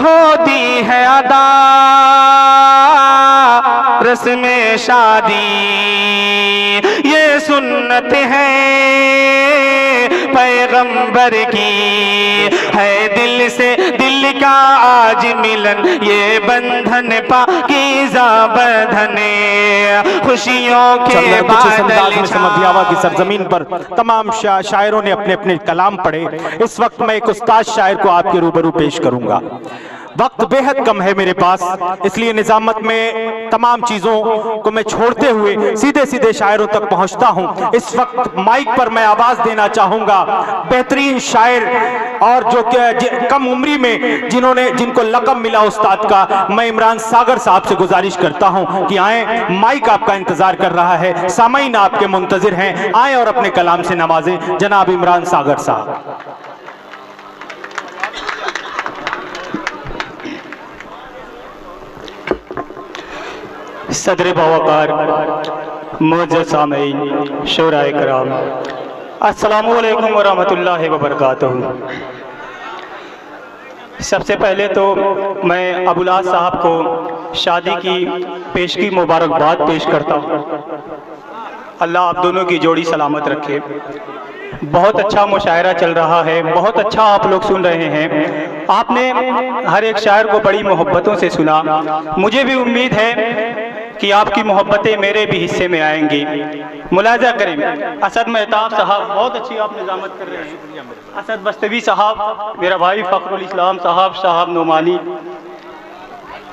होती है अदा रस्म शादी, ये सुन्नत है पैगंबर की, है दिल से दिल का आज मिलन, ये बंधन पाकीज़ा बंधन, खुशियों के बादल समधियावा की सरजमीन पर तमाम शायरों ने अपने अपने कलाम पढ़े। इस वक्त मैं एक उस्ताद शायर को आपके रूबरू पेश करूंगा। वक्त बेहद कम है मेरे पास, इसलिए निजामत में तमाम चीज़ों को मैं छोड़ते हुए सीधे सीधे शायरों तक पहुंचता हूं। इस वक्त माइक पर मैं आवाज़ देना चाहूंगा बेहतरीन शायर और जो कम उम्री में जिनको लक़ब मिला उस्ताद का, मैं इमरान सागर साहब से गुजारिश करता हूं कि आए, माइक आपका इंतज़ार कर रहा है, सामईन आपके मुंतज़िर हैं, आए और अपने कलाम से नवाजें जनाब इमरान सागर साहब। सदर बावकार मौजूद सामईन शोराए कराम, अस्सलामु अलैकुम व रहमतुल्लाहि व बरकातहू। सबसे पहले तो मैं अबुलास साहब को शादी की पेशगी मुबारकबाद पेश करता हूँ। अल्लाह आप दोनों की जोड़ी सलामत रखे। बहुत अच्छा मुशायरा चल रहा है, बहुत अच्छा आप लोग सुन रहे हैं। आपने हर एक शायर को बड़ी मोहब्बतों से सुना। मुझे भी उम्मीद है कि आपकी मोहब्बतें मेरे भी हिस्से में आएंगी। मुलाजा करें, असद मेहताब साहब बहुत अच्छी आप निजामत कर रहे हैं। असद बस्तवी साहब, मेरा भाई फ़खरुल इस्लाम साहब नोमानी,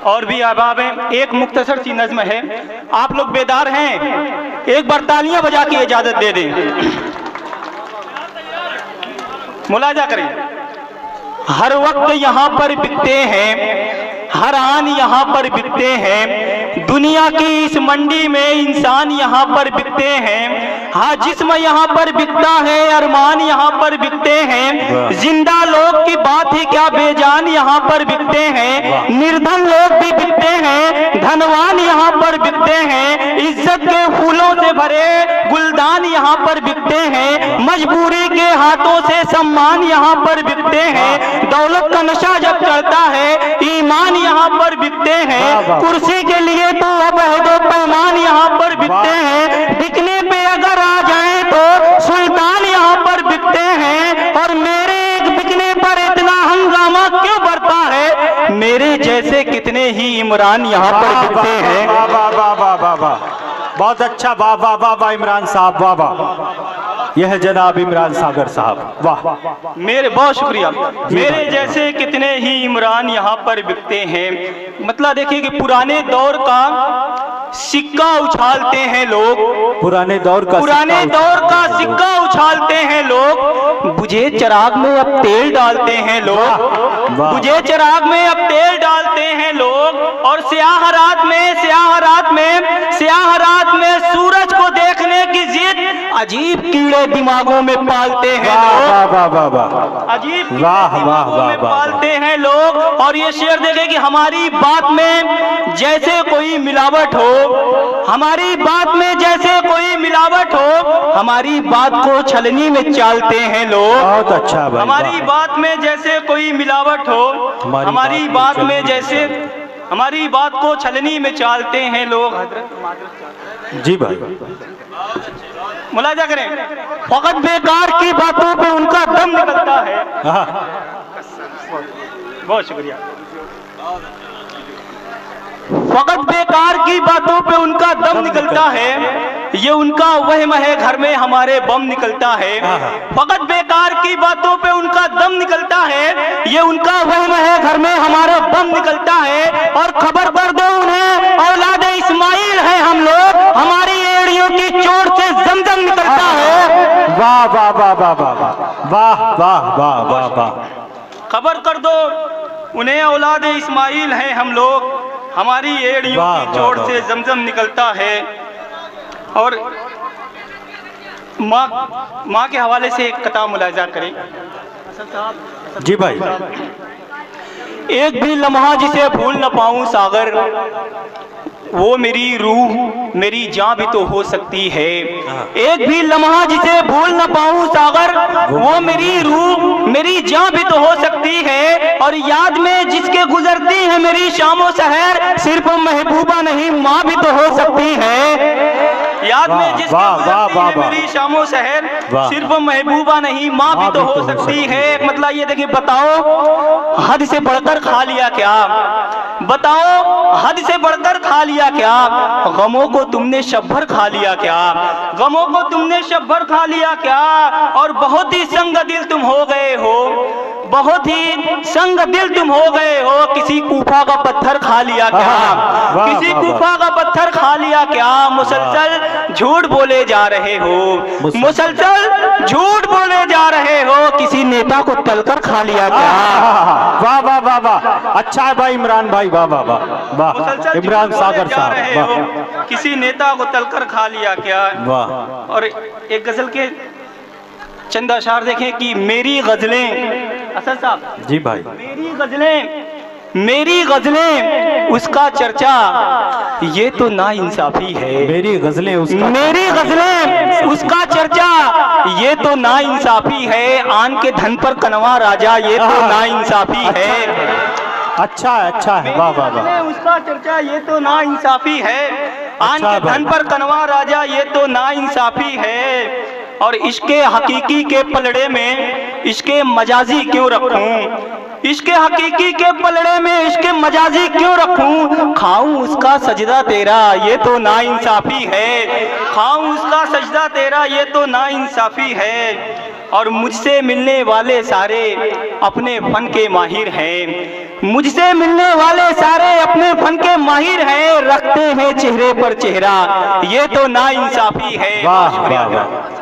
और भी अहबाब हैं। एक मुख्तसर सी नज़्म है, आप लोग बेदार हैं, एक बार तालियां बजा के इजाज़त दे दें। मुलाजा करें। हर वक्त यहाँ पर बिकते हैं, हर आन यहाँ पर बिकते हैं, दुनिया की इस मंडी में इंसान यहाँ पर बिकते हैं। हाँ, जिस्म यहाँ पर बिकता है, अरमान यहाँ पर बिकते हैं, जिंदा लोग की बात ही क्या बेजान यहाँ पर बिकते हैं, निर्धन लोग भी बिकते हैं, धनवान यहाँ पर बिकते हैं, इज्जत के फूलों से भरे गुलदान यहाँ पर बिकते हैं, मजबूरी के हाथों से सम्मान यहाँ पर बिकते हैं, दौलत का नशा जब चढ़ता है ईमान यहाँ पर बिकते हैं, कुर्सी के लिए तो अब अहदो पैमान यहाँ पर बिकते हैं, बिकने पे अगर आ जाए तो सुल्तान यहाँ पर बिकते हैं, और मेरे एक बिकने पर इतना हंगामा क्यों बढ़ता है, मेरे जैसे कितने ही इमरान यहाँ पर बिकते हैं। वाह वाह वाह वाह वाह वाह, बहुत अच्छा, वाह वाह वाह वाह इमरान साहब, वाह वाह। यह है जनाब इमरान सागर साहब, वाह। मेरे बहुत शुक्रिया। मेरे जैसे कितने ही इमरान यहाँ पर बिकते हैं। मतलब देखिए कि पुराने दौर का सिक्का उछालते हैं लोग, पुराने दौर का सिक्का उछालते हैं लोग, बुझे चिराग में अब तेल डालते हैं लोग, बुझे चिराग में अब तेल डालते हैं लोग, और स्याह रात में सूरज को देखने की जिद अजीब कीड़े दिमागों में पालते हैं लोग, अजीब दिमागों में पालते हैं लोग। और ये शेर देखे कि हमारी बात में जैसे कोई मिलावट हो, हमारी बात में जैसे कोई मिलावट हो, हमारी बात को छलनी में चालते हैं लोग। बहुत अच्छा भाई, हमारी बात में जैसे कोई मिलावट हो, हमारी बात में जैसे हमारी बात को छलनी में चालते हैं लोग। जी भाई, मुलाजा करें। फकत बेकार की बातों पे उनका दम निकलता है। बहुत शुक्रिया। फकत बेकार की बातों पे उनका दम निकलता है, ये उनका वहम है, घर में हमारे बम निकलता है। फकत बेकार की बातों पे उनका दम निकलता है, ये उनका वहम है, घर में हमारे बम निकलता है। और खबर कर दो उन्हें, औलादे इस्माइल है हम लोग, हमारी एड़ियों की चोट से जमजम निकलता है। वाह वाह वाह वाह वाह वाह वाह वाह वाह वाह। खबर कर दो उन्हें, औलादे इस्माइल है हम लोग, हमारी एड़ियों की चोट से जमजम निकलता है। और माँ के हवाले से एक कथा मुलाजा करें। जी भाई। एक भी लम्हा जिसे भूल न पाऊं सागर, वो मेरी रूह मेरी जान भी तो हो सकती है। एक भी लम्हा जिसे भूल न पाऊं सागर, वो मेरी रूह मेरी जान भी तो हो सकती है। और याद में जिसके गुजरती है मेरी शामो सहर, सिर्फ महबूबा नहीं माँ भी तो हो सकती है। याद में जिसके गुजरती है मेरी शामो सहर, सिर्फ महबूबा नहीं माँ भी तो हो सकती है। मतलब ये देखिए, बताओ हद से बढ़कर खा लिया क्या, बताओ हद से बढ़कर खा लिया क्या, गमों को तुमने शब भर खा लिया क्या, गमों को तुमने शब भर खा लिया क्या। और बहुत ही संग दिल तुम हो गए हो, बहुत ही संग दिल तुम हो गए हो। किसी कूफा का पत्थर खा लिया क्या, किसी कूफा का पत्थर खा लिया क्या। मुसलसल झूठ बोले जा रहे हो, मुसलसल झूठ बोले जा रहे हो। किसी नेता को तलकर खा लिया क्या। वाह वाह वाह वाह, अच्छा है भाई इमरान भाई, वाह वाह वाह वाह, इमरान सागर साहब वाह। किसी नेता को तलकर खा लिया क्या। वाह। और एक गजल के चंद अशार देखें कि मेरी गजलें, असद साहब जी भाई, मेरी गजलें उसका चर्चा, ये तो ना इंसाफी है। मेरी गजलें उसका, मेरी गजलें उसका चर्चा, ये तो ना इंसाफी है। आन के धन पर कनवा राजा, ये तो ना इंसाफी है। अच्छा है, अच्छा है, वाह वाह वाह। उसका चर्चा, ये तो ना इंसाफी है। आन के धन पर कनवा राजा, ये तो ना इंसाफी है। और इसके हकीकी के पलड़े में इसके मजाजी क्यों रखूं, इसके हकीकी के पलड़े में इसके मजाजी क्यों रखूं। खाऊं उसका सजदा तेरा, ये तो ना इंसाफी है। खाऊं उसका सजदा तेरा, ये तो ना इंसाफी है। और मुझसे मिलने वाले सारे अपने फन के माहिर हैं, मुझसे मिलने वाले सारे अपने फन के माहिर हैं। रखते हैं चेहरे पर चेहरा, ये तो ना इंसाफी है। वाह वाह वाह।